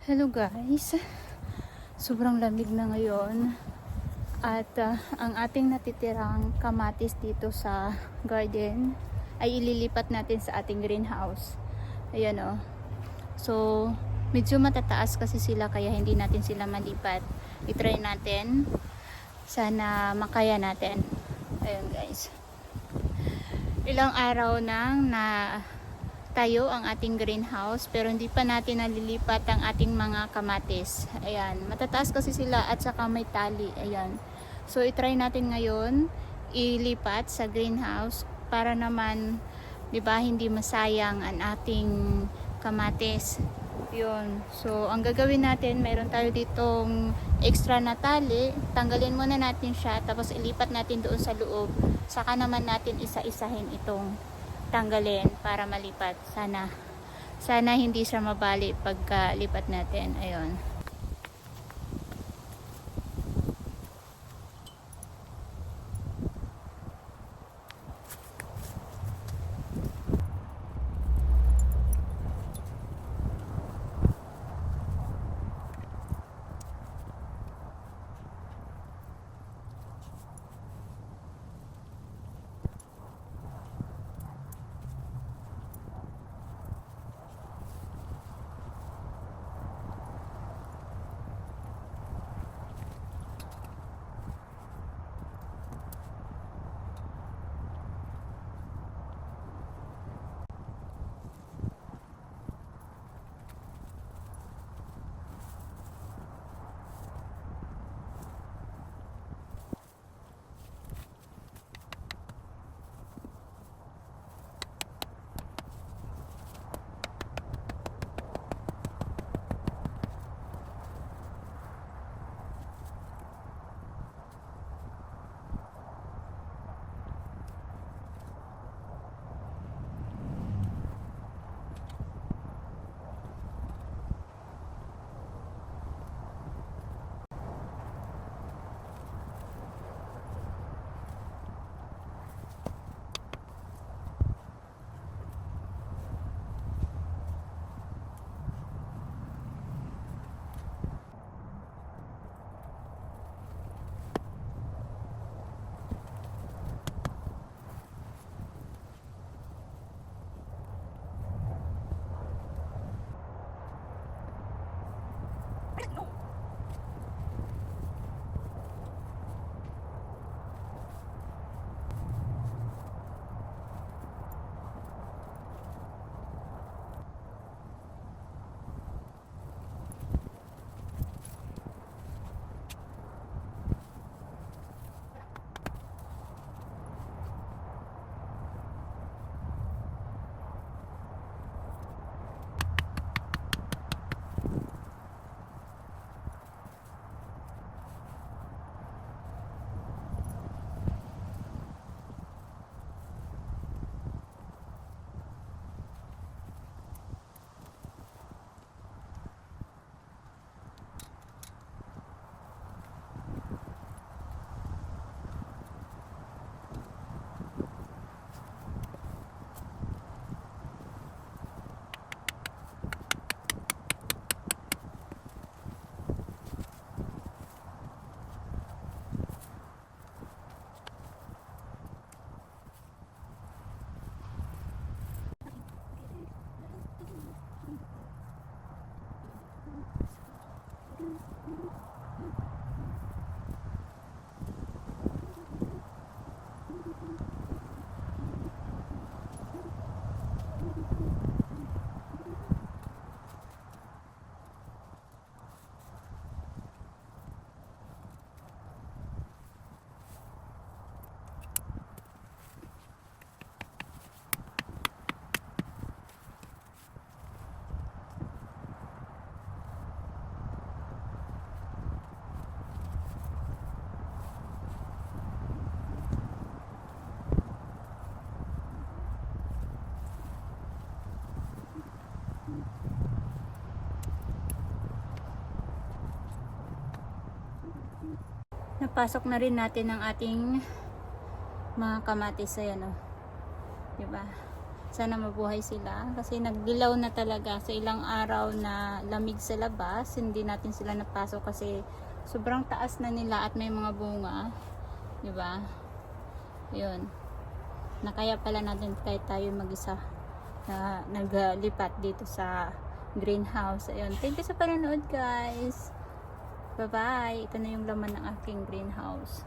Hello guys, sobrang lamig na ngayon at ang ating natitirang kamatis dito sa garden ay ililipat natin sa ating greenhouse. Ayan o. So, medyo matataas kasi sila kaya hindi natin sila malipat. I-try natin. Sana makaya natin. Ayun guys. Ilang araw nang na tayo ang ating greenhouse pero hindi pa natin nalilipat ang ating mga kamatis. Ayan, matataas kasi sila at saka may tali. Ayan. So i-try natin ngayon ilipat sa greenhouse para naman 'di ba hindi masayang ang ating kamatis. 'Yun. So ang gagawin natin, mayroon tayo ditong extra na tali. Tanggalin muna natin siya tapos ilipat natin doon sa loob. Saka naman natin isa-isahin itong tanggalin para malipat. Sana hindi siya mabali pagka lipat natin. Ayun. Napasok na rin natin ang ating mga kamatis. Ayan o. Diba? Sana mabuhay sila kasi nagdilaw na talaga sa ilang araw na lamig sa labas. Hindi natin sila napasok kasi sobrang taas na nila at may mga bunga, 'di ba? 'Yun. Nakaya pala natin kahit tayo mag-isa na naglipat dito sa greenhouse. Ayun. Thank you sa panonood, guys. Bye-bye. Ito na yung laman ng aking greenhouse.